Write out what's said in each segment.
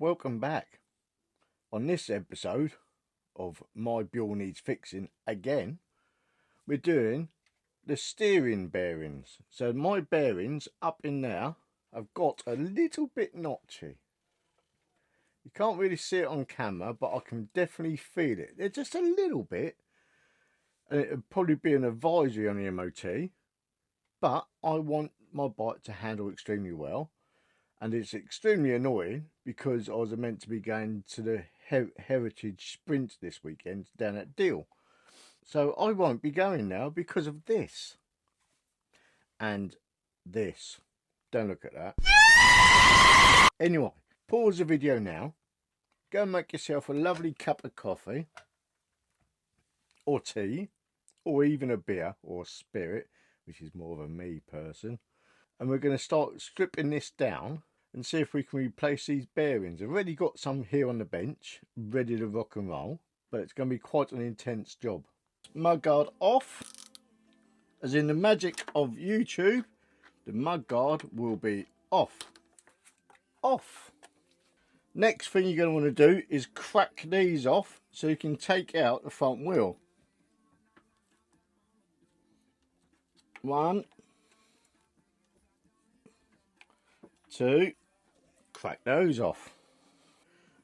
welcome back. On this episode of My Buell Needs Fixing again, we're doing the steering bearings. So my bearings up in there have got a little bit notchy. You can't really see it on camera, but I can definitely feel it. They're just a little bit, and it would probably be an advisory on the MOT, but I want my bike to handle extremely well. And it's extremely annoying because I was meant to be going to the Heritage Sprint this weekend down at Deal. So I won't be going now because of this. And this. Don't look at that. Anyway, pause the video now. Go and make yourself a lovely cup of coffee. Or tea. Or even a beer or spirit, which is more of a me person. And we're going to start stripping this down and see if we can replace these bearings. I've already got some here on the bench, ready to rock and roll, but it's going to be quite an intense job. Mudguard off, as in the magic of YouTube, the mudguard will be off. Off. Next thing you're going to want to do is crack these off so you can take out the front wheel. 1, 2, crack those off.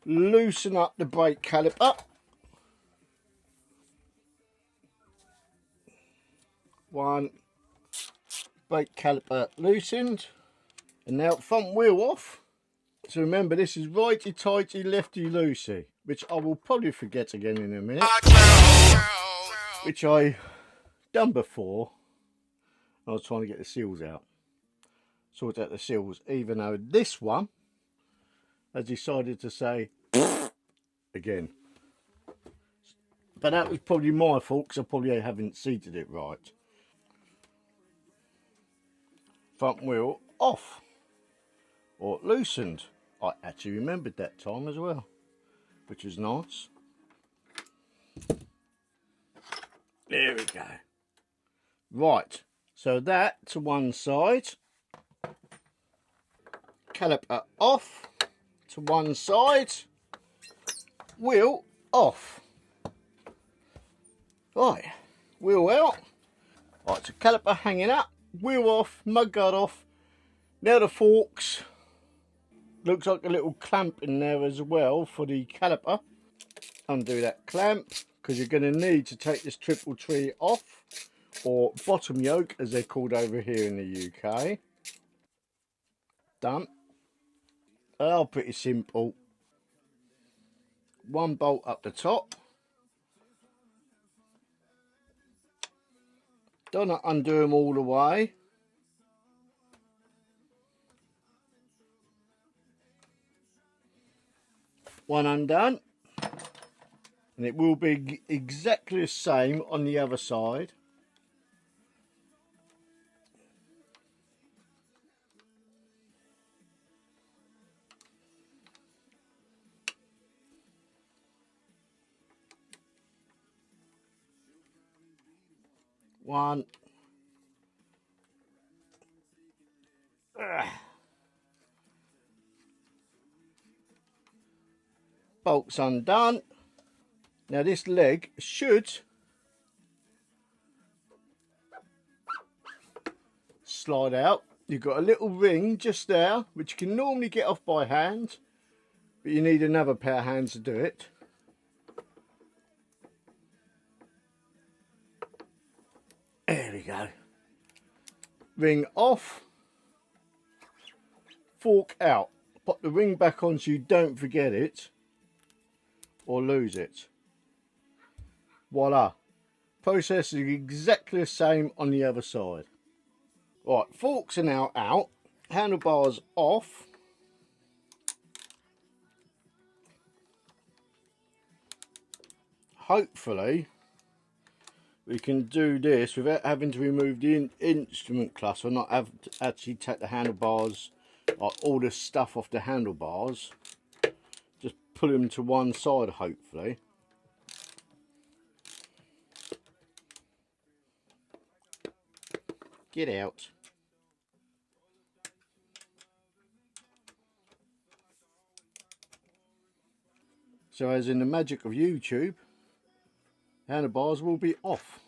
Loosen up the brake caliper. 1, brake caliper loosened. And now front wheel off. So remember, this is righty tighty, lefty loosey, which I will probably forget again in a minute, which I done before. I was trying to get the seals out, sort out the seals, even though this one has decided to say again. But that was probably my fault because I probably haven't seated it right. Front wheel off, or loosened. I actually remembered that time as well, which is nice. There we go. Right, so that to one side. Caliper off to one side. Wheel off. Right, wheel out. Right, so caliper hanging up, wheel off, mudguard off. Now the forks. Looks like a little clamp in there as well for the caliper. Undo that clamp because you're going to need to take this triple tree off, or bottom yoke as they're called over here in the UK. Done. Oh, pretty simple. One bolt up the top. Don't undo them all the way. One undone. And it will be exactly the same on the other side. One. Bolts undone. Now this leg should slide out. You've got a little ring just there, which you can normally get off by hand, but you need another pair of hands to do it. There we go. Ring off. Fork out. Put the ring back on so you don't forget it or lose it. Voila. Process is exactly the same on the other side. Right, forks are now out. Handlebars off. Hopefully we can do this without having to remove the instrument cluster, not have to actually take the handlebars, like all the stuff off the handlebars. Just pull them to one side, hopefully. Get out. So as in the magic of YouTube, handlebars will be off.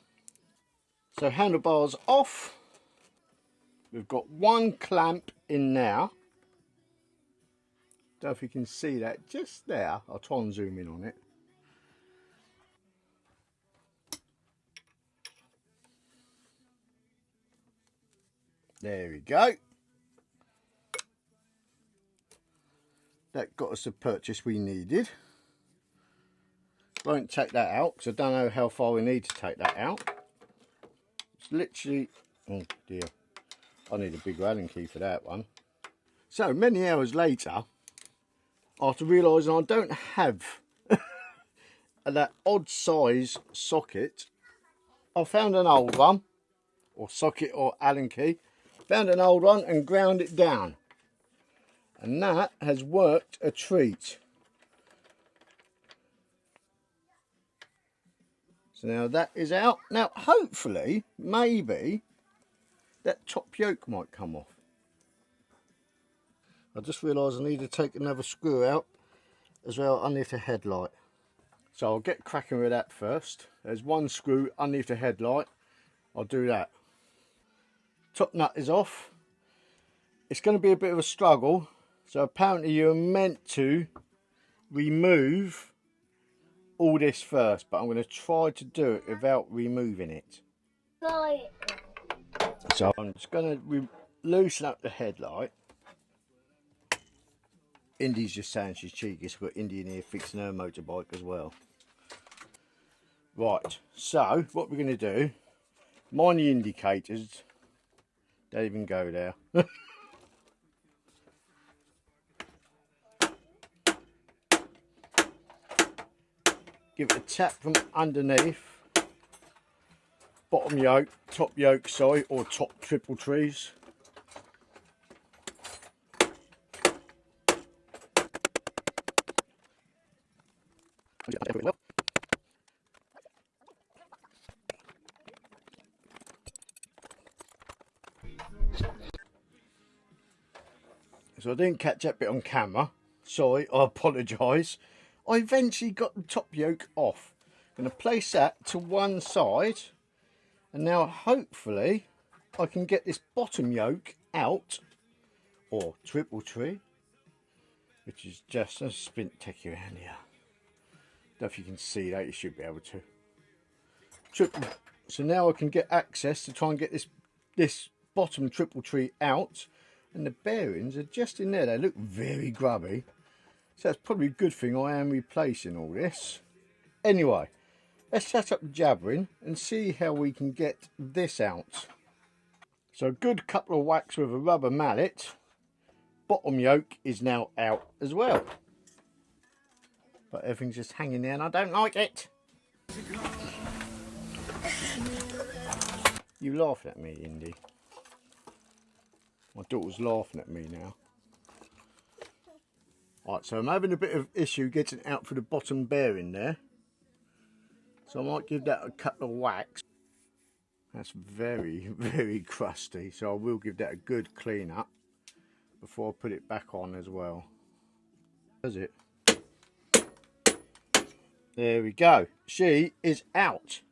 So handlebars off. We've got one clamp in now. Don't know if you can see that just there. I'll try and zoom in on it. There we go. That got us the purchase we needed. Won't take that out because I don't know how far we need to take that out. It's literally, oh dear, I need a big Allen key for that one. So many hours later, after realising I don't have that odd size socket, I found an old one, or socket or Allen key, found an old one and ground it down. And that has worked a treat. So now that is out. Now hopefully, maybe, that top yoke might come off. I just realised I need to take another screw out as well underneath the headlight. So I'll get cracking with that first. There's one screw underneath the headlight. I'll do that. Top nut is off. It's going to be a bit of a struggle. So apparently you're meant to remove all this first, but I'm going to try to do it without removing it. So I'm just going to loosen up the headlight. Indy's just saying she's cheeky, so we've got Indy in here fixing her motorbike as well. Right, so what we're going to do, mind the indicators, don't even go there. Give it a tap from underneath, bottom yoke, top yoke, sorry, or top triple trees. So I didn't catch that bit on camera, sorry, I apologise. I eventually got the top yoke off. I'm going to place that to one side, and now hopefully I can get this bottom yoke out, or triple tree, which is just a sprint take you around here. Don't know if you can see that, you should be able to. Triple. So now I can get access to try and get this bottom triple tree out, and the bearings are just in there. They look very grubby. So that's probably a good thing I am replacing all this. Anyway, let's set up the jabbering and see how we can get this out. So a good couple of whacks with a rubber mallet. Bottom yoke is now out as well. But everything's just hanging there and I don't like it. You laughing at me, Indy? My daughter's laughing at me now. Right, so I'm having a bit of issue getting out for the bottom bearing there. So I might give that a couple of whacks. That's very, very crusty. So I will give that a good clean up before I put it back on as well. Does it? There we go. She is out.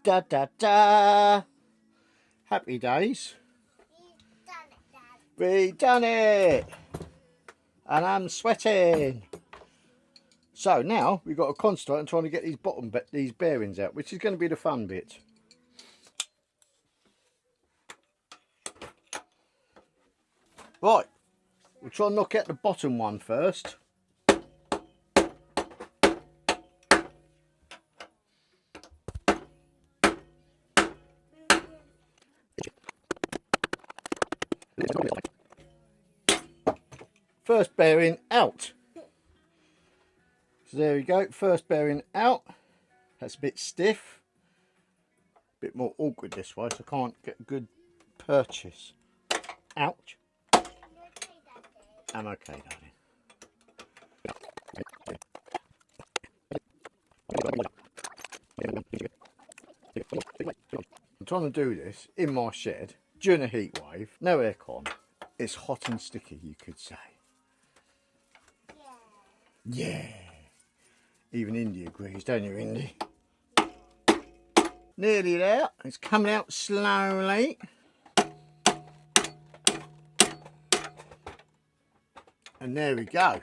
Da da da. Happy days. We done it. And I'm sweating. So now we've got to concentrate on trying to get these bearings out, which is going to be the fun bit. Right, we'll try and knock out the bottom one first. First bearing out. So there we go, first bearing out. That's a bit stiff. A bit more awkward this way, so I can't get a good purchase. Ouch. I'm okay, darling. I'm trying to do this in my shed during a heat wave, no aircon. It's hot and sticky, you could say. Yeah. Even Indy agrees, don't you, Indy? Nearly there. It's coming out slowly. And there we go.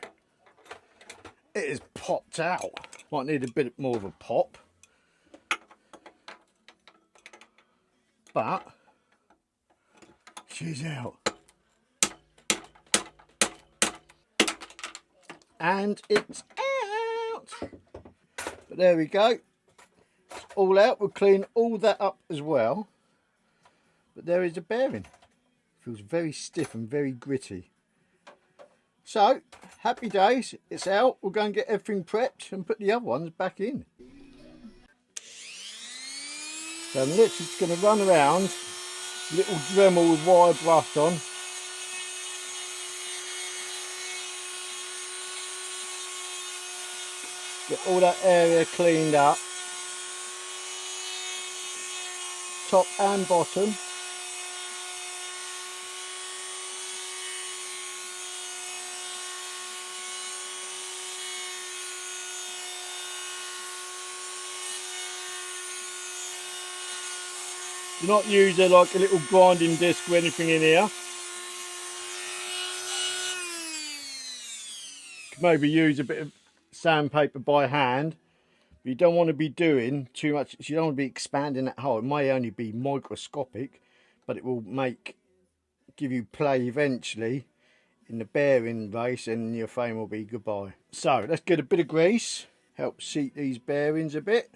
It has popped out. Might need a bit more of a pop. But she's out. And it's out. But there we go. It's all out. We'll clean all that up as well. But there is a bearing. Feels very stiff and very gritty. So, happy days. It's out. We'll go and get everything prepped and put the other ones back in. So I'm literally just going to run around, little Dremel with wire brush on. Get all that area cleaned up, top and bottom. Do not use like a little grinding disc or anything in here. Maybe use a bit of sandpaper by hand. But you don't want to be doing too much. You don't want to be expanding that hole. It may only be microscopic, but it will give you play eventually in the bearing race, and your frame will be goodbye. So let's get a bit of grease. Help seat these bearings a bit.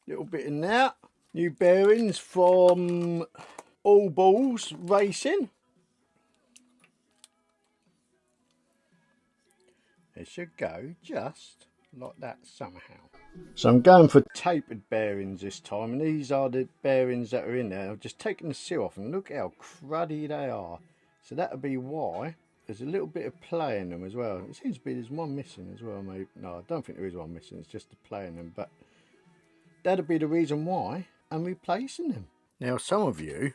Little bit in there. New bearings from All Balls Racing. It should go just like that somehow. So I'm going for tapered bearings this time, and these are the bearings that are in there. I've just taken the seal off and look how cruddy they are. So that'll be why. There's a little bit of play in them as well. It seems to be there's one missing as well, maybe. No, I don't think there is one missing. It's just the play in them, but that'll be the reason why I'm replacing them. Now, some of you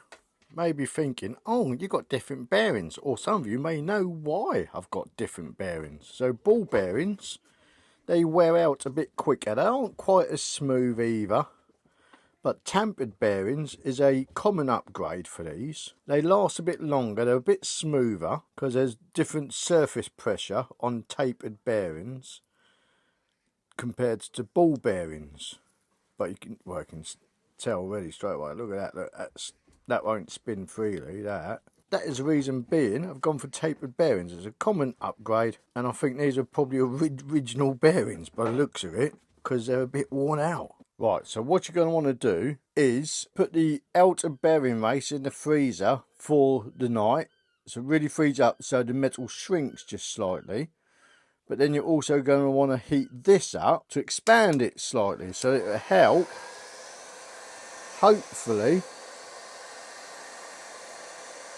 may be thinking, oh, you got different bearings, or some of you may know why I've got different bearings. So ball bearings, they wear out a bit quicker. They aren't quite as smooth either, but tampered bearings is a common upgrade for these. They last a bit longer, they're a bit smoother because there's different surface pressure on tapered bearings compared to ball bearings. But you can, well, I can tell already straight away. Look at that. Look, that won't spin freely. That is the reason being I've gone for tapered bearings. It's a common upgrade, and I think these are probably original bearings by the looks of it, because they're a bit worn out. Right. So what you're going to want to do is put the outer bearing race in the freezer for the night. So really freeze up so the metal shrinks just slightly. But then you're also going to want to heat this up to expand it slightly, so it will help, hopefully,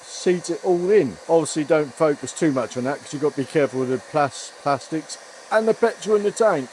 seat it all in. Obviously don't focus too much on that, because you've got to be careful with the plastics and the petrol in the tank.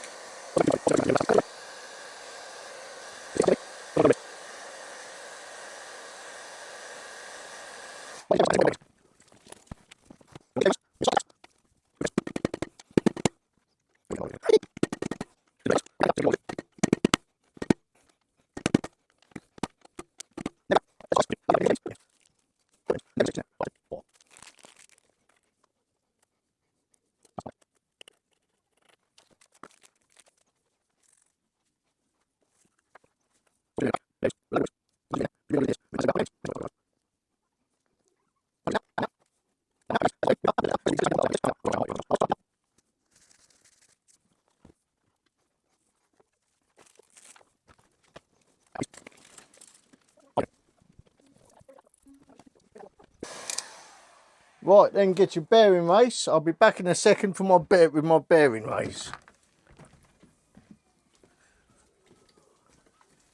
Right, then get your bearing race. I'll be back in a second for with my bearing race.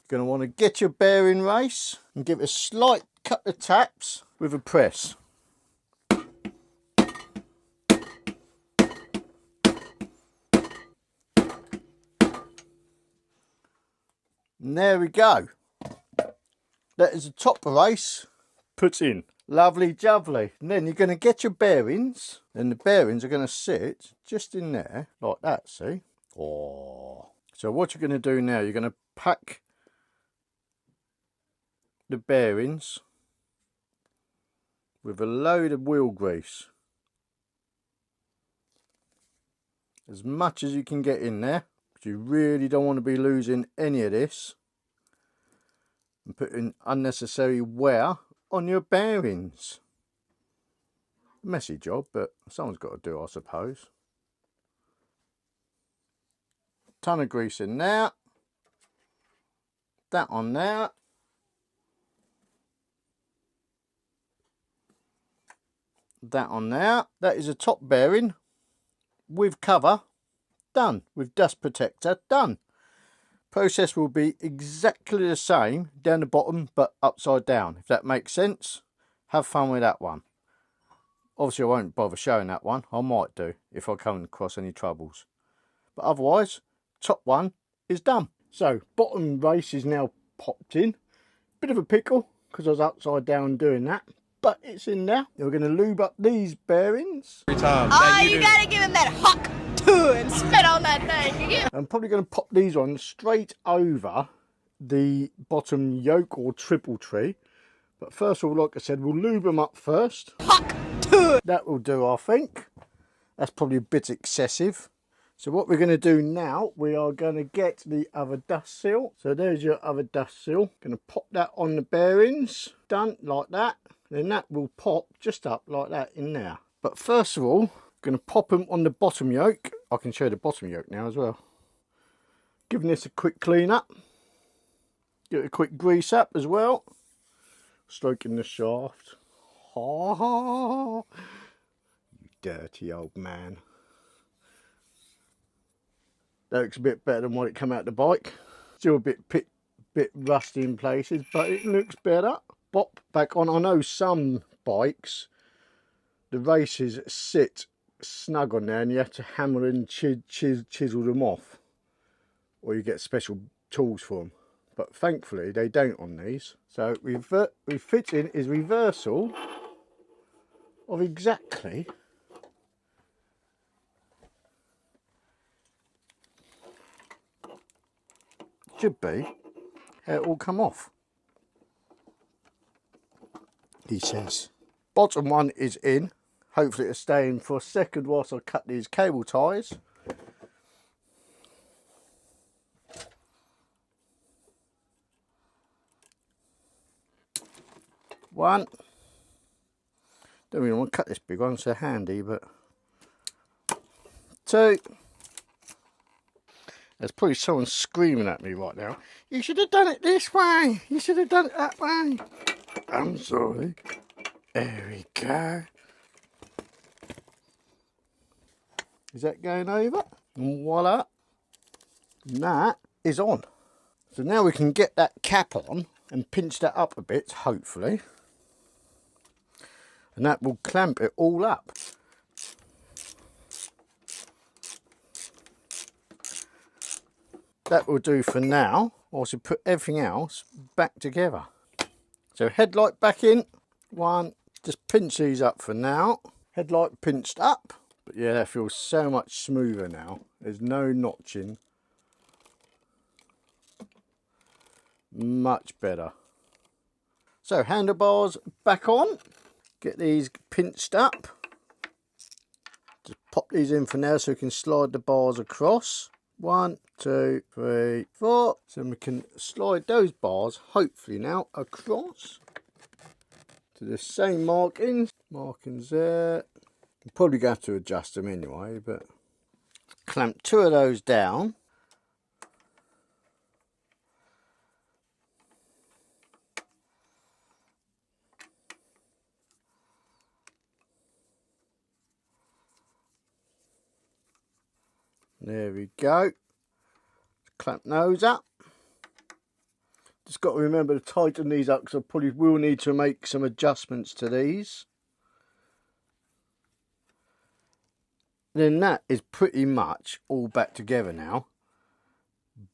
Going to want to get your bearing race and give it a slight couple of taps with a press. And there we go. That is the top brace put in. Lovely jubbly. And then you're going to get your bearings, and the bearings are going to sit just in there like that, see? Oh. So what you're going to do now, you're going to pack the bearings with a load of wheel grease. As much as you can get in there, because you really don't want to be losing any of this and putting unnecessary wear on your bearings. Messy job, but someone's got to do, I suppose. Ton of grease in there. That on there. That on there. That is a top bearing with cover done, with dust protector done. Process will be exactly the same down the bottom but upside down, if that makes sense. Have fun with that one. Obviously I won't bother showing that one. I might do if I come across any troubles, but otherwise top one is done. So bottom race is now popped in. Bit of a pickle because I was upside down doing that, but it's in there. We're going to lube up these bearings. Every time. Oh, you gotta give him that huck to and spit on that thing. I'm probably going to pop these on straight over the bottom yoke or triple tree. But first of all, like I said, we'll lube them up first. Huck to. That will do, I think. That's probably a bit excessive. So what we're going to do now, we are going to get the other dust seal. So there's your other dust seal. Going to pop that on the bearings. Done, like that. Then that will pop just up like that in there. But first of all, going to pop them on the bottom yoke. I can show the bottom yoke now as well. Giving this a quick clean up. Give it a quick grease up as well. Stroking the shaft. Oh, you dirty old man. That looks a bit better than what it came out the bike. Still a bit rusty in places, but it looks better. Bop back on. I know some bikes, the races sit snug on there and you have to hammer and chisel them off, or you get special tools for them. But thankfully they don't on these. So refitting is reversal of exactly should be how it all come off. He says bottom one is in. Hopefully it'll stay in for a second whilst I cut these cable ties. One. Don't really want to cut this big one, so handy, but two. There's probably someone screaming at me right now. You should have done it this way. You should have done it that way. I'm sorry. There we go. Is that going over? And voila. And that is on. So now we can get that cap on and pinch that up a bit, hopefully. And that will clamp it all up. That will do for now. Also put everything else back together. So headlight back in. One, just pinch these up for now. Headlight pinched up. But yeah, that feels so much smoother now. There's no notching. Much better. So handlebars back on. Get these pinched up. Just pop these in for now so we can slide the bars across. 1, 2, 3, 4. So we can slide those bars, hopefully now, across to the same markings. Markings there. I'm probably going to have to adjust them anyway, but clamp 2 of those down. There we go. Clamp those up. Just got to remember to tighten these up because I probably will need to make some adjustments to these. Then that is pretty much all back together now.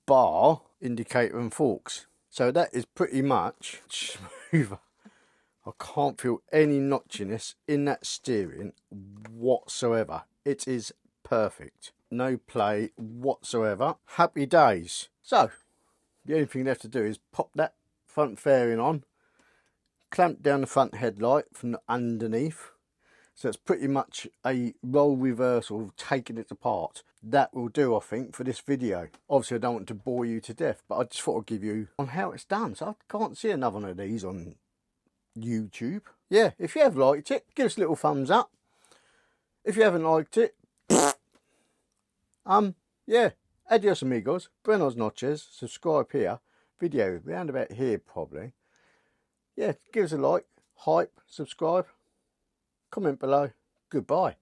Bar indicator and forks. So that is pretty much smoother. I can't feel any notchiness in that steering whatsoever. It is perfect. No play whatsoever. Happy days. So the only thing left to do is pop that front fairing on, clamp down the front headlight from underneath. So it's pretty much a role reversal of taking it apart. That will do, I think, for this video. Obviously I don't want to bore you to death, but I just thought I'd give you on how it's done. So I can't see another one of these on YouTube. Yeah, if you have liked it, give us a little thumbs up. If you haven't liked it, yeah, adios amigos, buenos noches, subscribe here, video round about here probably. Yeah, give us a like, hype, subscribe, comment below, goodbye.